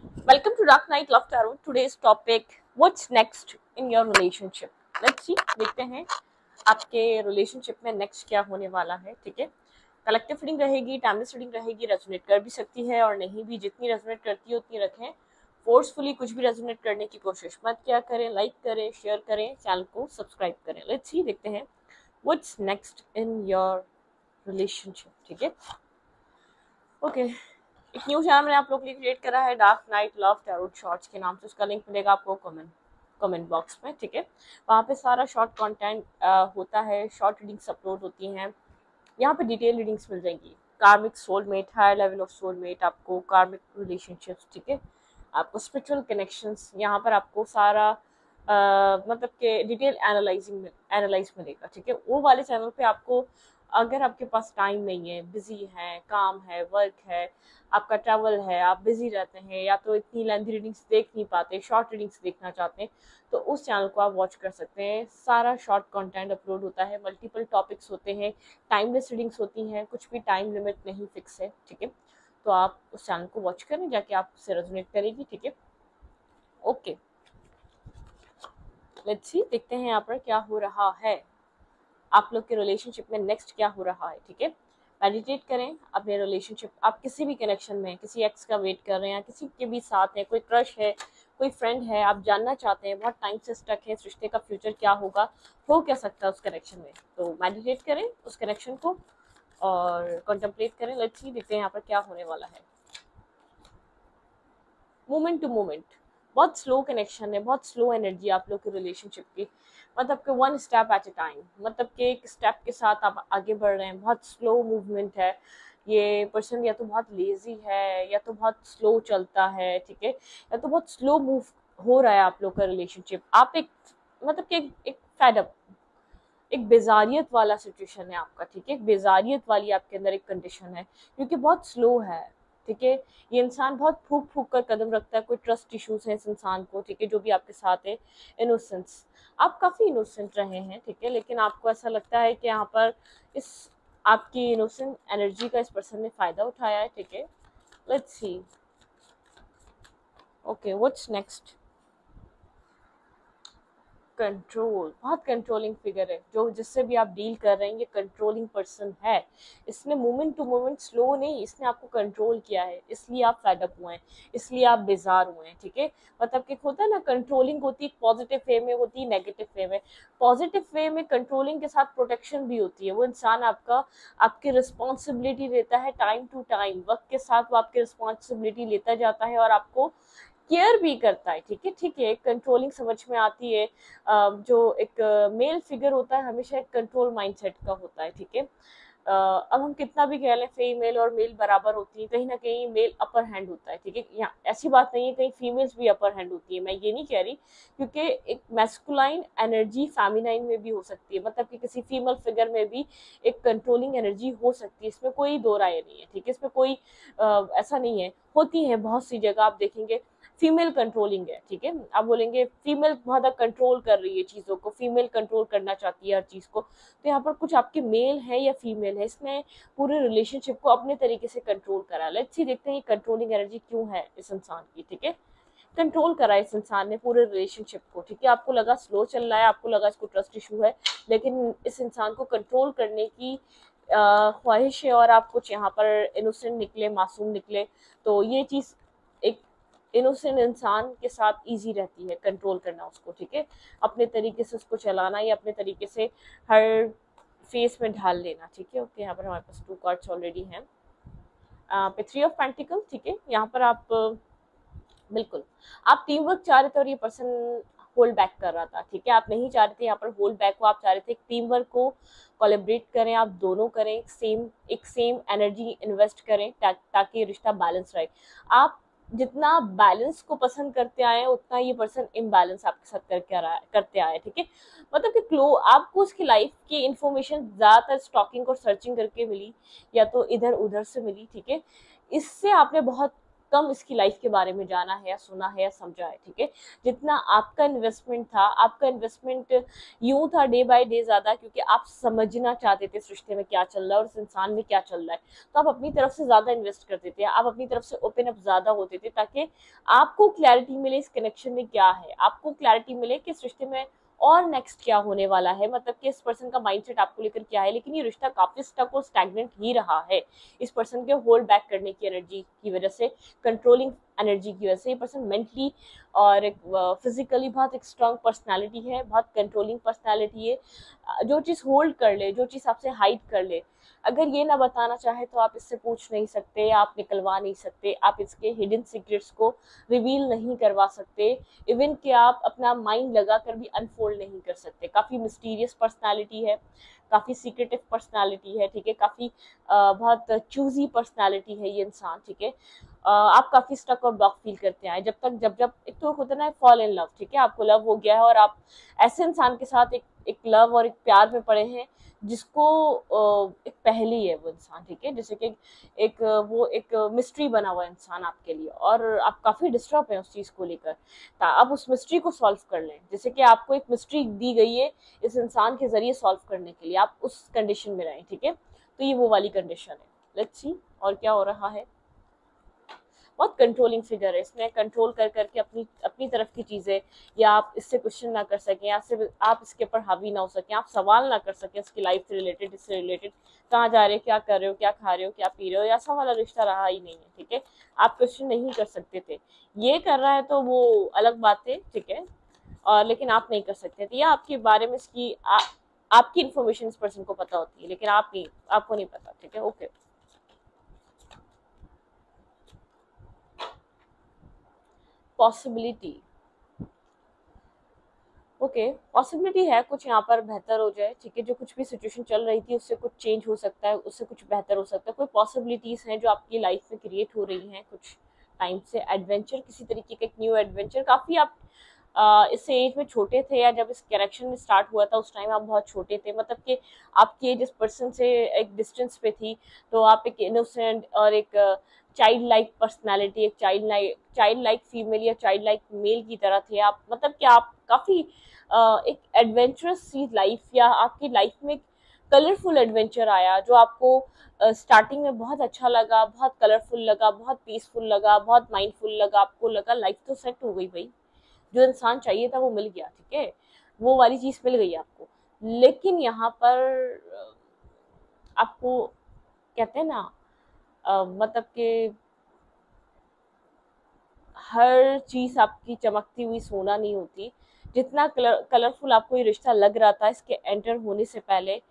Welcome to Dark Night Love Tarot. Today's topic: What's next in your relationship? Let's see. देखते हैं आपके relationship में next क्या होने वाला है. ठीक है, कलेक्टिव रीडिंग रहेगी, टाइमलेस रीडिंग रहेगी. रेजोनेट कर भी सकती है और नहीं भी. जितनी रेजोनेट करती है उतनी रखें. फोर्सफुली कुछ भी रेजोनेट करने की कोशिश मत क्या करें. लाइक करें, शेयर करें, चैनल को सब्सक्राइब करें. लेट्स सी, देखते हैं what's next in your relationship. ठीक है, ओके. एक न्यू चैनल मैंने आप लोग के लिए क्रिएट करा है, dark night love tarot shorts के नाम से. उसका लिंक मिलेगा आपको कमेंट बॉक्स में. ठीक है, वहाँ पे सारा शॉर्ट कंटेंट होता है, शॉर्ट रीडिंग्स अपलोड होती हैं. यहाँ पे डिटेल रीडिंग्स मिल जाएंगी. Karmic soulmate, higher level of soulmate, आपको कार्मिक रिलेशनशिप्स. ठीक है, आपको स्पिरिचुअल कनेक्शंस. यहाँ पर आपको सारा मतलब के डिटेल एनालाइज मिलेगा. ठीक है, वो वाले चैनल पे आपको, अगर आपके पास टाइम नहीं है, बिजी है, काम है, वर्क है, आपका ट्रैवल है, आप बिजी रहते हैं, या तो इतनी लेंथी रीडिंग्स देख नहीं पाते, शॉर्ट रीडिंग्स देखना चाहते हैं, तो उस चैनल को आप वॉच कर सकते हैं. सारा शॉर्ट कंटेंट अपलोड होता है, मल्टीपल टॉपिक्स होते हैं, टाइमलेस रीडिंग्स होती हैं, कुछ भी टाइम लिमिट नहीं फिक्स है. ठीक है, तो आप उस चैनल को वॉच करें, जाके आप उससे रेजोनेट करेगी. ठीक है, ओके. लेट्स सी, देखते हैं यहाँ पर क्या हो रहा है आप लोग के रिलेशनशिप में. नेक्स्ट क्या हो रहा है. ठीक है, मेडिटेट करें अपने रिलेशनशिप. आप किसी भी कनेक्शन में किसी एक्स का वेट कर रहे हैं, किसी के भी साथ है, कोई क्रश है, कोई फ्रेंड है, आप जानना चाहते हैं, बहुत टाइम से स्टक है, इस रिश्ते का फ्यूचर क्या होगा, हो क्या सकता है उस कनेक्शन में. तो मेडिटेट करें उस कनेक्शन को और कॉन्टेम्पलेट करें. लेट्स सी, देखते हैं यहाँ पर क्या होने वाला है. मोमेंट टू मोमेंट, बहुत स्लो कनेक्शन है, बहुत स्लो एनर्जी आप लोग के रिलेशनशिप की. मतलब कि one step at A time, मतलब कि एक स्टेप के साथ आप आगे बढ़ रहे हैं. बहुत स्लो मूवमेंट है. ये पर्सन या तो बहुत लेजी है, या तो बहुत स्लो चलता है. ठीक है, या तो बहुत स्लो मूव हो रहा है आप लोग का रिलेशनशिप. आप एक, मतलब कि एक फैड अप, एक बेजारियत वाला सिचुएशन है आपका. ठीक है, एक बेजारियत वाली आपके अंदर एक कंडीशन है, क्योंकि बहुत स्लो है. ठीक है, ये इंसान बहुत फूक फूक कर कदम रखता है. कोई ट्रस्ट इश्यूज है इस इंसान को. ठीक है, जो भी आपके साथ है. इनोसेंस, आप काफी इनोसेंट रहे हैं. ठीक है, लेकिन आपको ऐसा लगता है कि यहाँ पर इस आपकी इनोसेंट एनर्जी का इस पर्सन ने फायदा उठाया है. ठीक है, let's see, okay, what's next. Control, बहुत कंट्रोलिंग फिगर है जो जिससे भी आप डील कर रहे हैं. ये कंट्रोलिंग पर्सन है. इसने मोमेंट टू मोमेंट स्लो नहीं, इसने आपको कंट्रोल किया है, इसलिए आप फेड अप हुए हैं, इसलिए आप बेजार हुए हैं. ठीक है, मतलब कि होता है ना, कंट्रोलिंग होती है पॉजिटिव वे में, होती है नेगेटिव वे में. पॉजिटिव वे में कंट्रोलिंग के साथ प्रोटेक्शन भी होती है. वो इंसान आपका, आपकी रिस्पॉन्सिबिलिटी लेता है टाइम टू टाइम. वक्त के साथ वो आपकी रिस्पॉन्सिबिलिटी लेता जाता है और आपको केयर भी करता है. ठीक है, ठीक है, कंट्रोलिंग समझ में आती है. जो एक मेल फिगर होता है हमेशा एक कंट्रोल माइंडसेट का होता है. ठीक है, अब हम कितना भी कह लें फीमेल और मेल बराबर होती है, कहीं ना कहीं मेल अपर हैंड होता है. ठीक है, यहाँ ऐसी बात नहीं है, कहीं फीमेल्स भी अपर हैंड होती है, मैं ये नहीं कह रही, क्योंकि एक मैस्कुलाइन एनर्जी फेमिनाइन में भी हो सकती है. मतलब कि किसी फीमेल फिगर में भी एक कंट्रोलिंग एनर्जी हो सकती है, इसमें कोई दो राय नहीं है. ठीक है, इसमें कोई ऐसा नहीं है. होती है बहुत सी जगह, आप देखेंगे फीमेल कंट्रोलिंग है. ठीक है, आप बोलेंगे फीमेल बहुत ज़्यादा कंट्रोल कर रही है चीज़ों को, फीमेल कंट्रोल करना चाहती है हर चीज़ को. तो यहाँ पर कुछ आपके मेल है या फीमेल है, इसने पूरे रिलेशनशिप को अपने तरीके से कंट्रोल करा. लेट्स सी, देखते हैं कंट्रोलिंग एनर्जी क्यों है इस इंसान की. ठीक है, कंट्रोल करा इस इंसान ने पूरे रिलेशनशिप को. ठीक है, आपको लगा स्लो चल रहा है, आपको लगा इसको ट्रस्ट इशू है, लेकिन इस इंसान को कंट्रोल करने की ख्वाहिश है, और आप कुछ यहाँ पर इनोसेंट निकले, मासूम निकले. तो ये चीज़ एक इनोसेंट इंसान के साथ इजी रहती है कंट्रोल करना उसको. ठीक है, अपने तरीके से उसको चलाना, या अपने तरीके से हर फेस में ढाल लेना. ठीक है, ओके, यहाँ पर हमारे पास 2 कार्ड्स ऑलरेडी हैं. पे 3 ऑफ पेंटिकल. ठीक है, यहाँ पर आप बिल्कुल आप टीम वर्क चाह रहे थे और ये पर्सन होल्ड बैक कर रहा था. ठीक है, आप नहीं चाह रहे थे यहाँ पर होल्ड बैक को, आप चाह रहे थे टीम वर्क को कोलैबोरेट करें, आप दोनों करें, एक सेम एनर्जी इन्वेस्ट करें, ताकि रिश्ता बैलेंस रहे. आप जितना बैलेंस को पसंद करते आए हैं, उतना ये पर्सन इम्बैलेंस आपके साथ करते आए. ठीक है, मतलब कि क्लो आपको उसकी लाइफ की इंफॉर्मेशन ज्यादातर स्टॉकिंग और सर्चिंग करके मिली, या तो इधर उधर से मिली. ठीक है, इससे आपने बहुत कम इसकी लाइफ के बारे में जाना है या सुना है या समझा है, ठीक है। जितना आपका इन्वेस्टमेंट था, आपका इन्वेस्टमेंट यूं था डे बाय डे ज्यादा, क्योंकि आप समझना चाहते थे इस रिश्ते में क्या चल रहा है और इस इंसान में क्या चल रहा है, तो आप अपनी तरफ से ज्यादा इन्वेस्ट करते थे, आप अपनी तरफ से ओपन अप ज्यादा होते थे, ताकि आपको क्लैरिटी मिले इस कनेक्शन में क्या है, आपको क्लैरिटी मिले कि इस रिश्ते में और नेक्स्ट क्या होने वाला है, मतलब कि इस पर्सन का माइंडसेट आपको लेकर क्या है। लेकिन ये रिश्ता काफी स्टक और स्टैग्नेंट ही रहा है इस पर्सन के होल्ड बैक करने की एनर्जी की वजह से, कंट्रोलिंग एनर्जी की वजह से। ये पर्सन मेंटली और फिजिकली बहुत एक स्ट्रांग पर्सनालिटी है, बहुत कंट्रोलिंग पर्सनालिटी है। जो चीज होल्ड कर ले, जो चीज आपसे हाइड कर ले, अगर ये ना बताना चाहे तो आप इससे पूछ नहीं सकते, आप निकलवा नहीं सकते, आप इसके हिडन सीक्रेट्स को रिवील नहीं करवा सकते, इवन कि आप अपना माइंड लगा कर भी अनफोल्ड नहीं कर सकते। काफी मिस्टीरियस पर्सनालिटी है, काफी सीक्रेटिव पर्सनालिटी है, ठीक है, काफी बहुत चूजी पर्सनालिटी है ये इंसान, ठीक है। आप काफी स्टक और ब्लॉक फील करते हैं जब जब एक तो होता है ना फॉल इन लव, ठीक है, आपको लव हो गया है और आप ऐसे इंसान के साथ एक लव और एक प्यार में पड़े हैं जिसको एक पहेली है वो इंसान, ठीक है, जैसे कि वो एक मिस्ट्री बना हुआ इंसान आपके लिए, और आप काफी डिस्टर्ब हैं उस चीज को लेकर। आप उस मिस्ट्री को सॉल्व कर लें, जैसे कि आपको एक मिस्ट्री दी गई है इस इंसान के जरिए सॉल्व करने के लिए, आप उस कंडीशन में रहें, ठीक है। तो ये वो वाली कंडीशन है। लेट्स सी और क्या हो रहा है। बहुत कंट्रोलिंग फिगर है, इसमें कंट्रोल कर करके अपनी अपनी तरफ की चीजें, या आप इससे क्वेश्चन ना कर सकें, या सिर्फ आप इसके ऊपर हावी ना हो सकें, आप सवाल ना कर सकें इसकी लाइफ से रिलेटेड, इससे रिलेटेड कहाँ जा रहे हो, क्या कर रहे हो, क्या खा रहे हो, क्या पी रहे हो, ऐसा वाला रिश्ता रहा ही नहीं है, ठीक है। आप क्वेश्चन नहीं कर सकते थे। ये कर रहा है तो वो अलग बात है, ठीक है, और लेकिन आप नहीं कर सकते थे, या आपके बारे में इसकी आपकी इन्फॉर्मेशन इस पर्सन को पता होती है लेकिन आपको नहीं पता, ठीक है। ओके, पॉसिबिलिटी, ओके, पॉसिबिलिटी है कुछ यहाँ पर बेहतर हो जाए, ठीक है, जो कुछ भी सिचुएशन चल रही थी उससे कुछ चेंज हो सकता है, उससे कुछ बेहतर हो सकता है। कोई पॉसिबिलिटीज हैं जो आपकी लाइफ में क्रिएट हो रही हैं कुछ टाइम से, एडवेंचर, किसी तरीके का एक न्यू एडवेंचर। काफी आप इस एज में छोटे थे, या जब इस कनेक्शन में स्टार्ट हुआ था उस टाइम आप बहुत छोटे थे, मतलब कि आपकी एज इस पर्सन से एक डिस्टेंस पे थी, तो आप एक इनोसेंट और एक चाइल्ड लाइक पर्सनैलिटी, एक चाइल्ड लाइक फीमेल या चाइल्ड लाइक मेल की तरह थे आप, मतलब कि आप काफी एक एडवेंचरस सी लाइफ, या आपकी लाइफ में कलरफुल एडवेंचर आया जो आपको स्टार्टिंग में बहुत अच्छा लगा, बहुत कलरफुल लगा, बहुत पीसफुल लगा, बहुत माइंडफुल लगा, आपको लगा लाइफ तो सेट हो गई भाई, जो इंसान चाहिए था वो मिल गया, ठीक है, वो वाली चीज मिल गई आपको। लेकिन यहाँ पर आपको कहते हैं ना, मतलब कि हर चीज आपकी चमकती हुई सोना नहीं होती। जितना कलरफुल आपको ये रिश्ता लग रहा था इसके एंटर होने से पहले,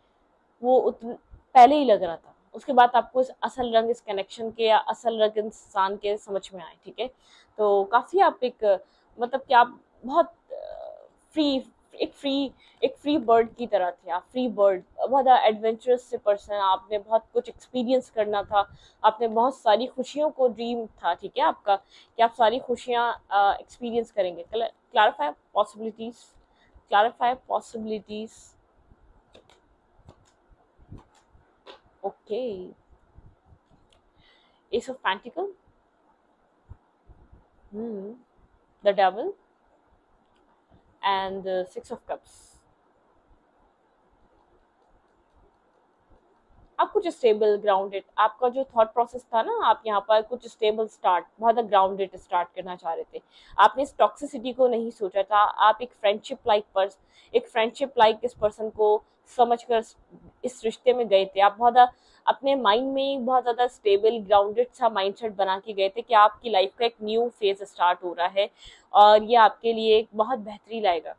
वो पहले ही लग रहा था, उसके बाद आपको इस असल रंग इस कनेक्शन के या असल रंग इंसान के समझ में आए, ठीक है। तो काफी आप एक मतलब कि आप बहुत फ्री एक फ्री बर्ड की तरह थे, आप फ्री बर्ड, बहुत एडवेंचरस से पर्सन, आपने बहुत कुछ एक्सपीरियंस करना था, आपने बहुत सारी खुशियों को ड्रीम था, ठीक है आपका, कि आप सारी खुशियां एक्सपीरियंस करेंगे। Clarify possibilities, clarify possibilities, okay, S of pentacle, the devil and six of cups. आप कुछ स्टेबल ग्राउंडेड, आपका जो थॉट प्रोसेस था ना, आप यहाँ पर कुछ स्टेबल स्टार्ट, बहुत ग्राउंडेड स्टार्ट करना चाह रहे थे, आपने इस टॉक्सिसिटी को नहीं सोचा था, आप एक फ्रेंडशिप लाइक इस पर्सन को समझकर इस रिश्ते में गए थे। आप बहुत अपने माइंड में बहुत ज्यादा स्टेबल ग्राउंडेड सा माइंडसेट बना के गए थे कि आपकी लाइफ का एक न्यू फेज स्टार्ट हो रहा है और ये आपके लिए एक बहुत बेहतरी लाएगा।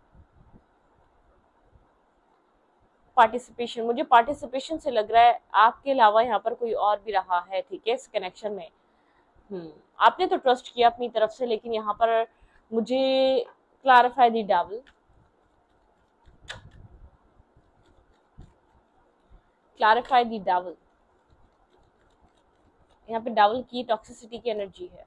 पार्टिसिपेशन, मुझे पार्टिसिपेशन से लग रहा है आपके अलावा यहाँ पर कोई और भी रहा है, ठीक है, इस कनेक्शन में। आपने तो ट्रस्ट किया अपनी तरफ से, लेकिन यहाँ पर मुझे क्लैरिफाई दी डेविल, क्लैरिफाई दी डेविल, यहाँ पे डेविल की टॉक्सिसिटी की एनर्जी है।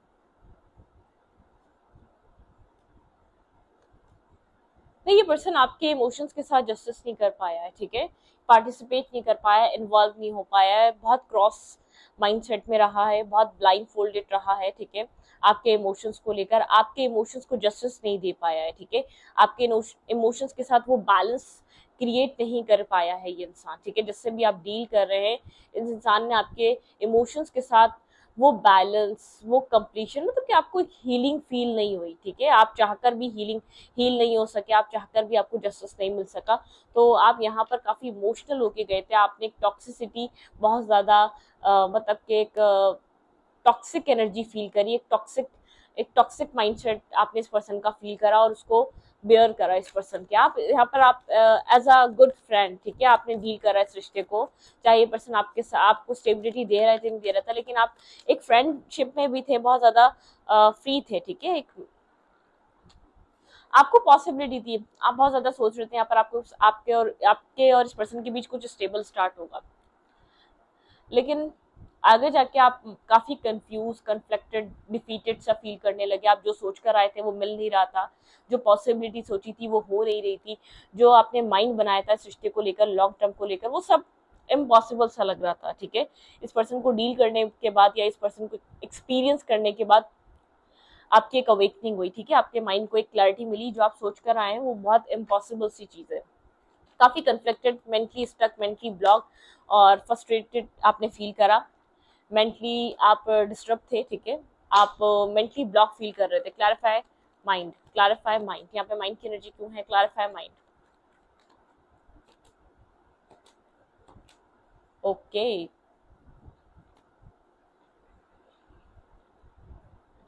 नहीं, ये पर्सन आपके इमोशंस के साथ जस्टिस नहीं कर पाया है, ठीक है, पार्टिसिपेट नहीं कर पाया, इन्वॉल्व नहीं हो पाया है, बहुत क्रॉस माइंडसेट में रहा है, बहुत ब्लाइंड फोल्डेड रहा है, ठीक है, आपके इमोशंस को लेकर, आपके इमोशंस को जस्टिस नहीं दे पाया है, ठीक है। आपके इमोशंस के साथ वो बैलेंस क्रिएट नहीं कर पाया है ये इंसान, ठीक है। जिससे भी आप डील कर रहे हैं, इस इंसान ने आपके इमोशंस के साथ वो बैलेंस, वो कंप्लीशन, मतलब कि आपको एक हीलिंग फील नहीं हुई, ठीक है। आप चाहकर भी हील नहीं हो सके, आप चाहकर भी आपको जस्टिस नहीं मिल सका। तो आप यहाँ पर काफी इमोशनल होके गए थे, आपने एक टॉक्सिसिटी बहुत ज्यादा मतलब कि एक टॉक्सिक एनर्जी फील करी, एक टॉक्सिक माइंडसेट आपने इस पर्सन का फील करा और उसको बेयर करा इस पर्सन के। आप यहाँ पर आप एज अ गुड फ्रेंड, ठीक है, आपने डील करा इस रिश्ते को। चाहे ये पर्सन आपको स्टेबिलिटी दे रहा था, नहीं दे रहा था, लेकिन आप एक फ्रेंडशिप में भी थे, बहुत ज्यादा फ्री थे, ठीक है। आपको पॉसिबिलिटी थी, आप बहुत ज्यादा सोच रहे थे यहाँ पर आपको आपके और इस पर्सन के बीच कुछ स्टेबल स्टार्ट होगा, लेकिन आगे जाके आप काफी कंफ्यूज, कन्फ्लिक्टेड, डिफीटेड सा फील करने लगे। आप जो सोच कर आए थे वो मिल नहीं रहा था, जो पॉसिबिलिटी सोची थी वो हो नहीं रही थी, जो आपने माइंड बनाया था इस रिश्ते को लेकर, लॉन्ग टर्म को लेकर, वो सब इम्पॉसिबल सा लग रहा था, ठीक है। इस पर्सन को डील करने के बाद या इस पर्सन को एक्सपीरियंस करने के बाद आपकी एक अवेकनिंग हुई, ठीक है। आपके माइंड को एक क्लैरिटी मिली, जो आप सोच कर आए हैं वो बहुत इम्पॉसिबल सी चीज है। काफी conflicted, mentally stuck, mentally block और फ्रस्ट्रेटेड आपने फील करा। मेंटली आप डिस्टर्ब थे, ठीक है। आप मेंटली ब्लॉक फील कर रहे थे। क्लैरिफाई माइंड, क्लैरिफाई माइंड, यहाँ पे माइंड की एनर्जी क्यों है? Clarify mind, okay.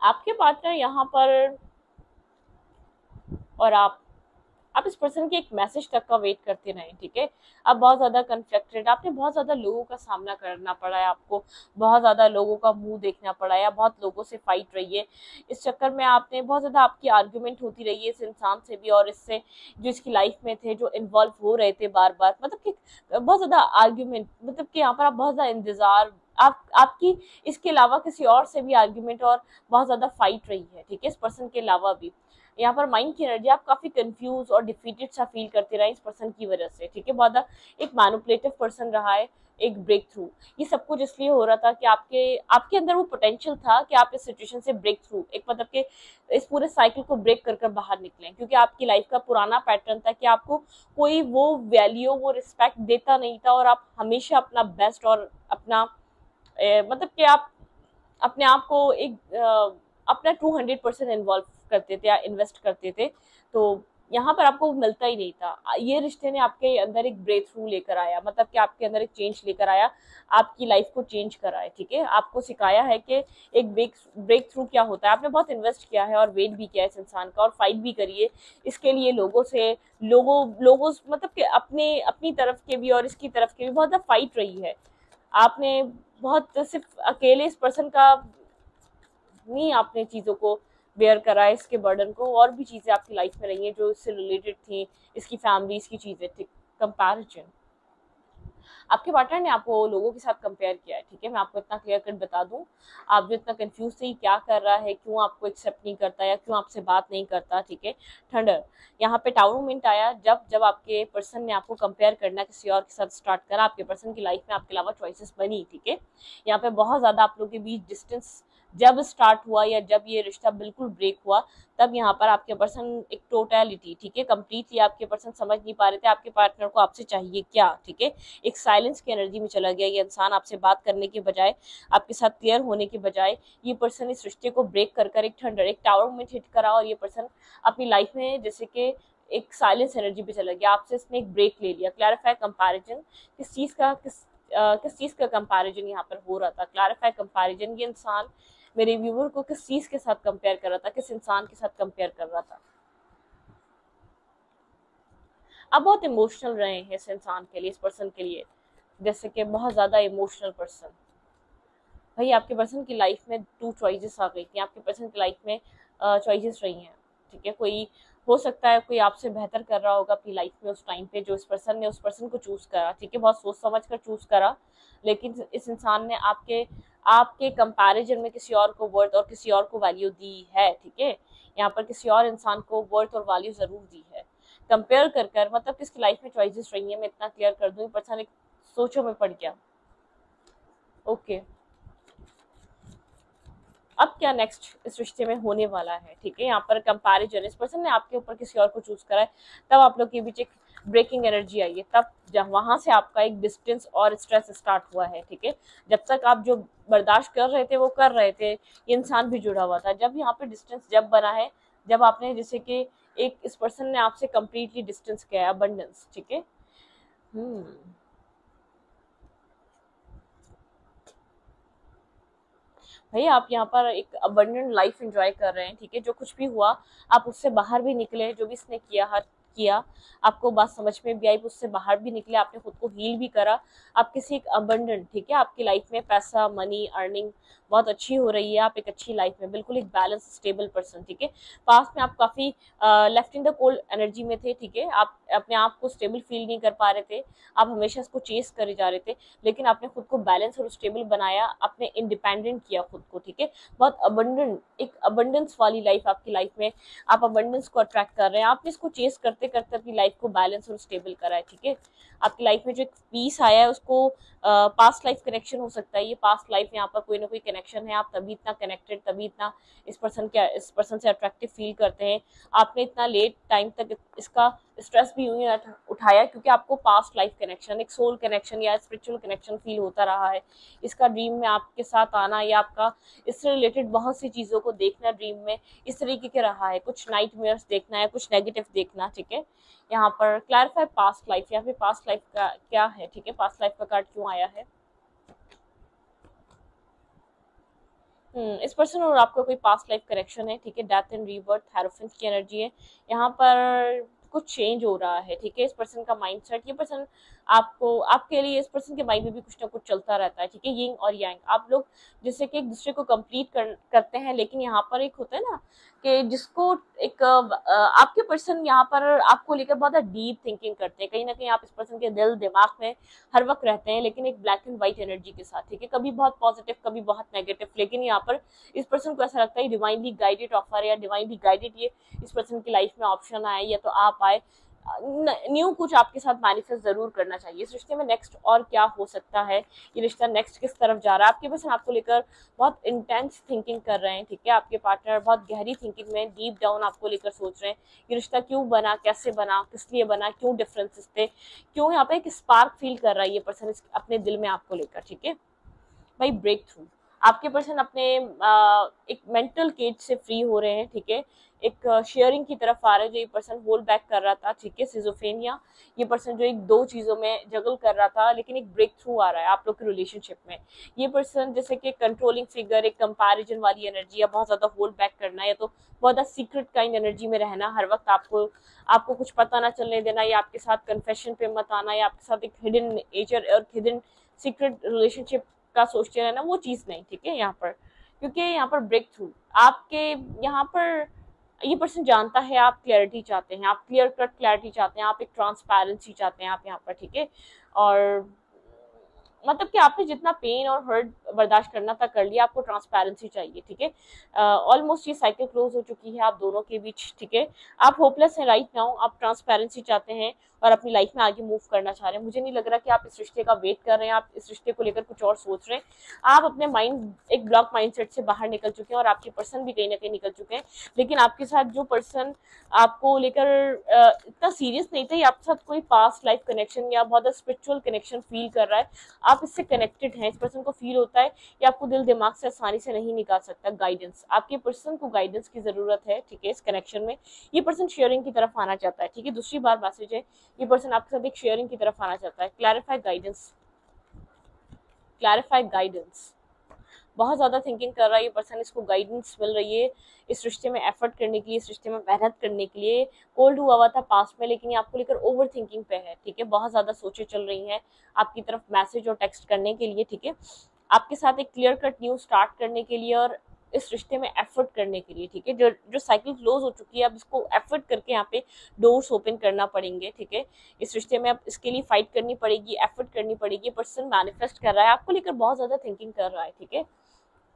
आपके पार्टनर यहाँ पर और आप इस पर्सन के एक मैसेज तक का वेट करते रहे, ठीक है। आप बहुत ज्यादा कन्फ्लिक्टेड, आपने बहुत ज्यादा लोगों का सामना करना पड़ा है, आपको बहुत ज्यादा लोगों का मुंह देखना पड़ा है, बहुत लोगों से फाइट रही है। इस चक्कर में आपने बहुत ज्यादा, आपकी आर्ग्यूमेंट होती रही है इस इंसान से भी और इससे जो इसकी लाइफ में थे, जो इन्वॉल्व हो रहे थे बार बार, मतलब कि बहुत ज्यादा आर्ग्यूमेंट, मतलब कि यहाँ पर आप बहुत ज्यादा इंतजार, आपकी इसके अलावा किसी और से भी आर्ग्यूमेंट और बहुत ज्यादा फाइट रही है, ठीक है, इस पर्सन के अलावा भी। यहाँ पर माइंड की एनर्जी, आप काफी कंफ्यूज और डिफीटेड सा फील करते रहे इस पर्सन की वजह से, ठीक है। बहुत एक मैनिपुलेटिव पर्सन रहा है, एक ब्रेक थ्रू। ये सब कुछ इसलिए हो रहा था कि आपके आपके अंदर वो पोटेंशियल था कि आप इस सिचुएशन से ब्रेक थ्रू, एक मतलब के इस पूरे साइकिल को ब्रेक कर बाहर निकलें, क्योंकि आपकी लाइफ का पुराना पैटर्न था कि आपको कोई वो वैल्यू, वो रिस्पेक्ट देता नहीं था और आप हमेशा अपना बेस्ट और अपना मतलब कि आप अपने आप को एक अपना 200% इन्वॉल्व करते थे या इन्वेस्ट करते थे। तो यहाँ पर आपको मिलता ही नहीं था। ये रिश्ते ने आपके अंदर एक ब्रेक थ्रू लेकर आया, मतलब कि आपके अंदर एक चेंज लेकर आया, आपकी लाइफ को चेंज कराया, ठीक है। आपको सिखाया है कि एक ब्रेक थ्रू क्या होता है। आपने बहुत इन्वेस्ट किया है और वेट भी किया है इस इंसान का और फाइट भी करी है इसके लिए, लोगों से, लोगों मतलब कि अपने अपनी तरफ के भी और इसकी तरफ के भी बहुत ज़्यादा फाइट रही है। आपने बहुत सिर्फ अकेले इस पर्सन का नहीं, आपने चीज़ों को बेयर करा है, इसके बर्डन को, और भी चीज़ें आपकी लाइफ में रही हैं जो इससे रिलेटेड थी, इसकी फैमिली, इसकी चीज़ें थी। कंपैरिजन, आपके पार्टनर ने आपको लोगों के साथ कंपेयर किया है, ठीक है। मैं आपको इतना क्लियर कट बता दूं, आप जो इतना कंफ्यूज थे क्या कर रहा है, क्यों आपको एक्सेप्ट नहीं करता या क्यों आपसे बात नहीं करता, ठीक है। थंडर, यहाँ पे टावर मोमेंट आया जब जब आपके पर्सन ने आपको कंपेयर करना किसी और के साथ स्टार्ट करा, आपके पर्सन की लाइफ में आपके अलावा चॉइसेस बनी, ठीक है। यहाँ पे बहुत ज्यादा आप लोगों के बीच डिस्टेंस जब स्टार्ट हुआ या जब ये रिश्ता बिल्कुल ब्रेक हुआ, तब यहाँ पर आपके पर्सन एक टोटलिटी, ठीक है, कंप्लीटली आपके पर्सन समझ नहीं पा रहे थे आपके पार्टनर को आपसे चाहिए क्या, ठीक है। एक साइलेंस की एनर्जी में चला गया ये इंसान। आपसे बात करने के बजाय, आपके साथ क्लियर होने के बजाय, ये पर्सन इस रिश्ते को ब्रेक कर कर एक थंडर, एक टावर में हिट करा और ये पर्सन अपनी लाइफ में जैसे कि एक साइलेंस एनर्जी पे चला गया। आपसे इसने एक ब्रेक ले लिया। क्लैरिफाई कंपैरिजन, किस चीज का कंपैरिजन यहाँ पर हो रहा था? क्लैरिफाई कंपैरिजन, ये इंसान मेरे व्यूवर को किस चीज के साथ कंपेयर कर रहा था, किस इंसान के साथ कंपेयर कर रहा था? आप बहुत इमोशनल रहे हैं इस इंसान के लिए, इस पर्सन के लिए, जैसे कि बहुत ज्यादा इमोशनल पर्सन। भाई आपके पर्सन की लाइफ में 2 चॉइसेस आ गई थी, आपके पर्सन की लाइफ में चॉइसेस रही हैं, ठीक है। कोई हो सकता है कोई आपसे बेहतर कर रहा होगा अपनी लाइफ में उस टाइम पे, जो इस पर्सन ने उस पर्सन को चूज करा, ठीक है, बहुत सोच समझ कर चूज करा, लेकिन इस इंसान ने आपके आपके कंपैरिजन में किसी और को वर्थ और किसी और को वैल्यू दी है, ठीक है। यहाँ पर किसी और इंसान को वर्थ और वैल्यू जरूर दी है कंपेयर कर मतलब किसकी लाइफ में चॉइसेस रही है। मैं इतना क्लियर कर दूं, पर्सन एक सोचों में पड़ गया, ओके। अब क्या नेक्स्ट इस रिश्ते में होने वाला है, ठीक है। यहाँ पर कंपैरिजन, इस पर्सन ने आपके ऊपर किसी और को चूज करा है, तब आप लोग के बीच एक ब्रेकिंग एनर्जी आई है, तब जब वहां से आपका एक डिस्टेंस और स्ट्रेस स्टार्ट हुआ है, ठीक है। जब तक आप जो बर्दाश्त कर रहे थे वो कर रहे थे, ये इंसान भी जुड़ा हुआ था। जब यहाँ पे डिस्टेंस जब बना है, जब आपने जैसे कि एक इस पर्सन ने आपसे कंप्लीटली डिस्टेंस किया है, अबंडेंस, ठीक है। भाई आप यहाँ पर एक अबंडेंट लाइफ एंजॉय कर रहे हैं, ठीक है। जो कुछ भी हुआ आप उससे बाहर भी निकले, जो भी इसने किया आपको बात समझ में भी आई, उससे बाहर भी निकले, आपने खुद को हील भी करा। आप किसी एक अबंडेंट, ठीक है, आपकी लाइफ में पैसा, मनी, अर्निंग बहुत अच्छी हो रही है, आप एक अच्छी लाइफ में बिल्कुल एक बैलेंस स्टेबल पर्सन, ठीक है। पास्ट में आप काफी left in the cold energy में थे, ठीक है। आप अपने आप को स्टेबल फील नहीं कर पा रहे थे, आप हमेशा इसको चेस करे जा रहे थे, लेकिन आपने खुद को बैलेंस और स्टेबल बनाया, आपने इंडिपेंडेंट किया खुद को, ठीक है। बहुत अबंडेंट, एक अबंडेंस वाली लाइफ आपकी लाइफ में, आप अबंडेंस को अट्रैक्ट कर रहे हैं, आपने इसको चेस करते करते अपनी लाइफ को बैलेंस और स्टेबल करा है, ठीक है। आपकी लाइफ में जो एक पीस आया है उसको पास्ट लाइफ कनेक्शन हो सकता है, ये पास्ट लाइफ, यहाँ पर कोई ना कोई कनेक्शन है, आप तभी इतना कनेक्टेड, तभी इतना इस पर्सन से अट्रैक्टिव फील करते हैं। आपने इतना लेट टाइम तक इसका स्ट्रेस भी यूं उठाया क्योंकि आपको पास्ट लाइफ कनेक्शन, एक सोल कनेक्शन या स्पिरिचुअल कनेक्शन फील होता रहा है। इसका ड्रीम में आपके साथ आना या आपका इससे रिलेटेड बहुत सी चीजों को देखना ड्रीम में इस तरीके के रहा है, कुछ नाइटमेयर्स देखना है, कुछ नेगेटिव देखना, ठीक है। यहाँ पर क्लैरिफाई पास्ट लाइफ, या फिर पास्ट लाइफ का क्या है, ठीक है, पास्ट लाइफ का कार्ड क्यों आया है। इस पर्सन और आपका कोई पास्ट लाइफ कनेक्शन है, ठीक है। डेथ एंड रीबर्थ, हेरोफेंट की एनर्जी है यहाँ पर, कुछ चेंज हो रहा है, ठीक है। इस पर्सन का माइंडसेट, ये पर्सन आपको, आपके लिए इस पर्सन के माइंड में भी कुछ ना कुछ चलता रहता है, ठीक है। यिंग और यांग, आप लोग जैसे कि एक दूसरे को कंप्लीट करते हैं, लेकिन यहाँ पर एक होता है ना कि जिसको एक आपके पर्सन यहाँ पर आपको लेकर बहुत डीप थिंकिंग करते हैं, कहीं ना कहीं आप इस पर्सन के दिल दिमाग में हर वक्त रहते हैं, लेकिन एक ब्लैक एंड व्हाइट एनर्जी के साथ, ठीक है। कभी बहुत पॉजिटिव, कभी बहुत नेगेटिव, लेकिन यहाँ पर इस पर्सन को ऐसा लगता है डिवाइनली गाइडेड ऑफर या डिवाइनली गाइडेड ये इस पर्सन की लाइफ में ऑप्शन आए, या तो आप आए, न्यू कुछ आपके साथ मैनिफेस्ट जरूर करना चाहिए। इस रिश्ते में नेक्स्ट और क्या हो सकता है, ये रिश्ता नेक्स्ट किस तरफ जा रहा है, आपके पर्सन आपको लेकर बहुत इंटेंस थिंकिंग कर रहे हैं, ठीक है। आपके पार्टनर बहुत गहरी थिंकिंग में, डीप डाउन आपको लेकर सोच रहे हैं, ये रिश्ता क्यों बना, कैसे बना, किस लिए बना, क्यों डिफरेंसेस थे, क्यों, यहाँ पे एक स्पार्क फील कर रहा है ये पर्सन अपने दिल में आपको लेकर, ठीक है। भाई ब्रेक थ्रू, आपके पर्सन अपने एक मेंटल केज से फ्री हो रहे हैं, ठीक है। एक शेयरिंग की तरफ आ रहे हैं, जो ये पर्सन होल्ड बैक कर रहा था, ठीक है, सिजोफेनिया, ये पर्सन जो एक दो चीजों में जगल कर रहा था, लेकिन एक ब्रेक थ्रू आ रहा है आप लोग के रिलेशनशिप में। ये पर्सन जैसे कि कंट्रोलिंग फिगर, एक कंपैरिजन वाली एनर्जी, या बहुत ज्यादा होल्ड बैक करना, या तो बहुत ज्यादा सीक्रेट काइंड एनर्जी में रहना, हर वक्त आपको कुछ पता ना चलने देना, या आपके साथ कन्फेशन पे मत आना, या आपके साथ एक हिडन नेचर और हिडन सीक्रेट रिलेशनशिप का सोचते रहना, वो चीज नहीं, ठीक है। यहाँ पर क्योंकि यहाँ पर ब्रेक थ्रू आपके, यहाँ पर ये पर्सन जानता है आप क्लैरिटी चाहते हैं, आप क्लियर कट क्लैरिटी चाहते हैं, आप एक ट्रांसपेरेंसी चाहते हैं आप यहाँ पर, ठीक है। और मतलब कि आपने जितना पेन और हर्ट बर्दाश्त करना था कर लिया, आपको ट्रांसपेरेंसी चाहिए, ठीक है। ऑलमोस्ट ये साइकिल क्लोज हो चुकी है आप दोनों के बीच, ठीक है। आप होपलेस हैं राइट नाउ, आप ट्रांसपेरेंसी चाहते हैं और अपनी लाइफ में आगे मूव करना चाह रहे हैं। मुझे नहीं लग रहा कि आप इस रिश्ते का वेट कर रहे हैं, आप इस रिश्ते को लेकर कुछ और सोच रहे हैं, आप अपने माइंड, एक ब्लॉक माइंडसेट से बाहर निकल चुके हैं, और आपके पर्सन भी कहीं ना कहीं निकल चुके हैं। लेकिन आपके साथ जो पर्सन आपको लेकर इतना सीरियस नहीं था, आपके साथ कोई पास्ट लाइफ कनेक्शन या बहुत स्पिरिचुअल कनेक्शन फील कर रहा है, आप इससे कनेक्टेड हैं, इस पर्सन को फील होता है कि आपको दिल दिमाग से आसानी से नहीं निकाल सकता। गाइडेंस, आपके पर्सन को गाइडेंस की जरूरत है, ठीक है। इस कनेक्शन में ये पर्सन शेयरिंग की तरफ आना चाहता है, ठीक है। दूसरी बार मैसेज है, ये पर्सन आपके साथ एक शेयरिंग की तरफ आना चाहता है। क्लैरिफाई गाइडेंस, क्लैरिफाई गाइडेंस, बहुत ज्यादा थिंकिंग कर रहा है ये पर्सन, इसको गाइडेंस मिल रही है इस रिश्ते में एफर्ट करने के लिए, इस रिश्ते में मेहनत करने के लिए। कोल्ड हुआ था पास्ट में, लेकिन ये आपको लेकर ओवर थिंकिंग पे है, ठीक है। बहुत ज्यादा सोचें चल रही हैं आपकी तरफ मैसेज और टेक्स्ट करने के लिए, ठीक है। आपके साथ एक क्लियर कट न्यू स्टार्ट करने के लिए और इस रिश्ते में एफर्ट करने के लिए, ठीक है। जो साइकिल क्लोज हो चुकी है, अब इसको एफर्ट करके यहाँ पे डोर्स ओपन करना पड़ेंगे, ठीक है। इस रिश्ते में अब इसके लिए फाइट करनी पड़ेगी, एफर्ट करनी पड़ेगी। पर्सन मैनिफेस्ट कर रहा है, आपको लेकर बहुत ज्यादा थिंकिंग कर रहा है, ठीक है।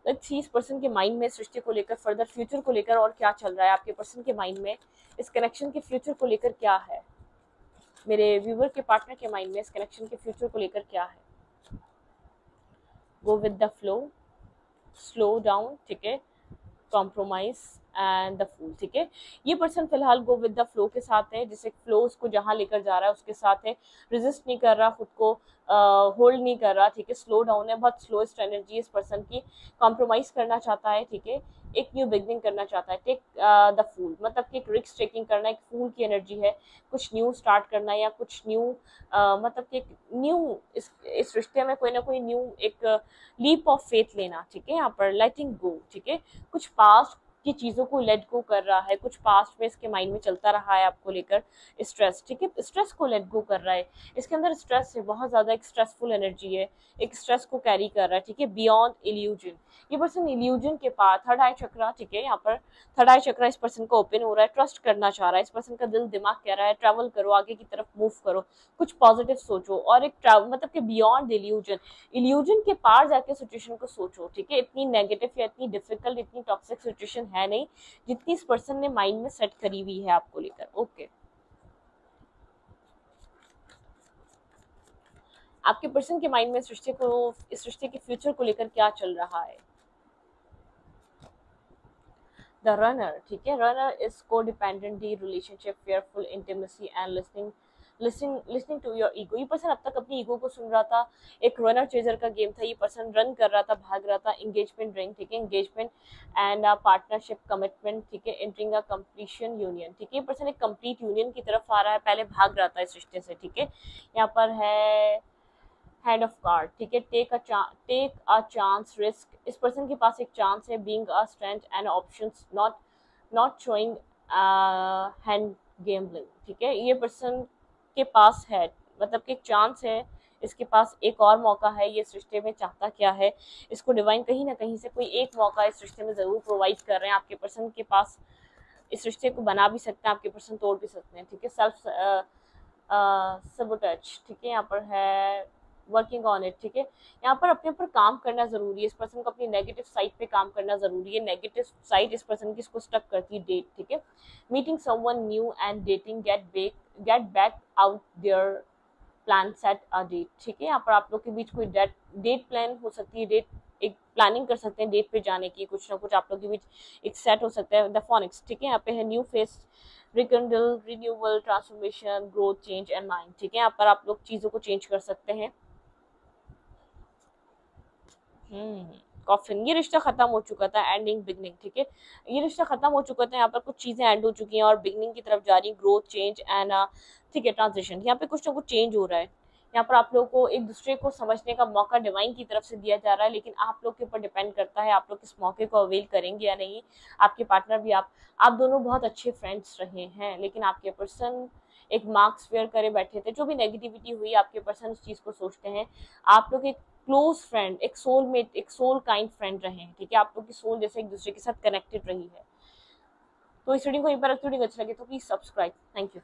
लेट्स सी इस पर्सन के माइंड में इस रिश्ते को लेकर, फर्दर फ्यूचर को लेकर और क्या चल रहा है आपके पर्सन के माइंड में, इस कनेक्शन के फ्यूचर को लेकर क्या है, मेरे व्यूवर के पार्टनर के माइंड में इस कनेक्शन के फ्यूचर को लेकर क्या है। Go with the flow, slow down, ठीक है। Compromise and the fool. ठीक है, ये पर्सन फिलहाल गो विद द फ्लो के साथ है, जिसे फ्लो उसको जहां लेकर जा रहा है उसके साथ है, रेजिस्ट नहीं कर रहा, खुद को होल्ड नहीं कर रहा। ठीक है, स्लो डाउन है, बहुत स्लोएस्ट एनर्जी इस पर्सन की, कॉम्प्रोमाइज करना चाहता है। ठीक है, एक न्यू बिगनिंग करना चाहता है। टेक द फूल, मतलब कि एक रिस्क टेकिंग करना, एक फूल की एनर्जी है, कुछ न्यू स्टार्ट करना या कुछ न्यू मतलब कि एक न्यू इस रिश्ते में कोई ना कोई न्यू एक लीप ऑफ फेथ लेना। ठीक है, यहाँ पर लेटिंग गो। ठीक है, कुछ पास्ट की चीजों को लेट गो कर रहा है, कुछ पास्ट में इसके माइंड में चलता रहा है आपको लेकर स्ट्रेस। ठीक है, स्ट्रेस को लेट गो कर रहा है, इसके अंदर स्ट्रेस है, बहुत ज्यादा एक स्ट्रेसफुल एनर्जी है, एक स्ट्रेस को कैरी कर रहा है। ठीक है, बियॉन्ड इल्यूजन, ये पर्सन इल्यूजन के पास थर्ड आई चक्रा। ठीक है, यहाँ पर थर्ड आई चक्रा इस पर्सन को ओपन हो रहा है, ट्रस्ट करना चाह रहा है, इस पर्सन का दिल दिमाग कह रहा है ट्रैवल करो, आगे की तरफ मूव करो, कुछ पॉजिटिव सोचो और एक ट्रैवल मतलब कि बियॉन्ड इल्यूजन, इल्यूजन के पार जाके सिचुएशन को सोचो। ठीक है, इतनी नेगेटिव या इतनी डिफिकल्ट, इतनी टॉक्सिक सिचुएशन है नहीं जितनी इस पर्सन ने माइंड में सेट करी हुई है आपको लेकर। ओके, आपके पर्सन के माइंड में इस रिश्ते के फ्यूचर को लेकर क्या चल रहा है? The runner. ठीक है, runner is codependent relationship, fearful intimacy and listening to your ego. ये पर्सन अब तक अपनी ईगो को सुन रहा था, एक रनर चेजर का गेम था, ये पर्सन रन कर रहा था, भाग रहा था, एंगेजमेंट रिंग। ठीक है, एंगेजमेंट एंड पार्टनरशिप कमिटमेंट। ठीक है, एंटरिंग अ कंप्लीशन यूनियन। ठीक है, ये पर्सन एक कंप्लीट यूनियन की तरफ आ रहा है, पहले भाग रहा था इस रिश्ते से। ठीक है, यहाँ पर है हैंड ऑफ कार्ड। ठीक है, टेक अ चांस, रिस्क, इस पर्सन के पास एक चांस है, being a strength and options, not showing hand gambling. ठीक है, ये पर्सन के पास है, मतलब कि एक चांस है, इसके पास एक और मौका है, ये इस रिश्ते में चाहता क्या है, इसको डिवाइन कहीं ना कहीं से कोई एक मौका इस रिश्ते में जरूर प्रोवाइड कर रहे हैं। आपके पर्सन के पास इस रिश्ते को बना भी सकते हैं, आपके पर्सन तोड़ भी सकते हैं। ठीक है, सेल्फ सबोटेज। ठीक है, यहाँ पर है वर्किंग ऑन इट। ठीक है, यहाँ पर अपने ऊपर काम करना जरूरी है, इस पर्सन को अपनी नेगेटिव साइड पे काम करना जरूरी है, नेगेटिव साइड इस पर्सन की इसको स्टक करती है, डेट। ठीक है, meeting someone new and dating, get back out there plan, set a date. ठीक है, यहाँ पर आप लोग के बीच कोई डेट प्लान हो सकती है, डेट एक प्लानिंग कर सकते हैं डेट पे जाने की, कुछ ना कुछ आप लोग के बीच एक सेट हो सकता है। The phoenix. ठीक है, यहाँ पे है new face, rekindle, renewal, transformation, growth, change and mind. ठीक है, यहाँ पर आप लोग चीजों को चेंज कर सकते हैं। कॉफिन, ये रिश्ता खत्म हो चुका था, एंडिंग बिगनिंग। ठीक है, ये रिश्ता खत्म हो चुका था, यहाँ पर कुछ चीजें एंड हो चुकी हैं और बिगनिंग की तरफ जा रही, ग्रोथ, चेंज एंड ठीक है ट्रांजिशन। यहाँ पे कुछ ना कुछ चेंज हो रहा है, यहाँ पर आप लोगों को एक दूसरे को समझने का मौका डिवाइन की तरफ से दिया जा रहा है, लेकिन आप लोग के ऊपर डिपेंड करता है आप लोग इस मौके को अवेल करेंगे या नहीं। आपके पार्टनर भी आप दोनों बहुत अच्छे फ्रेंड्स रहे हैं, लेकिन आपके पर्सन एक मार्क्स फेयर करे बैठे थे, जो भी नेगेटिविटी हुई आपके पर्सन उस चीज को सोचते हैं। आप लोग एक क्लोज फ्रेंड, एक सोलमेट, एक सोल काइंड फ्रेंड रहे हैं। ठीक है, आप लोग की सोल जैसे एक दूसरे के साथ कनेक्टेड रही है। तो इस रीडिंग को यहीं पर रखते, रीडिंग अच्छी लगे तो प्लीज सब्सक्राइब। Thank you.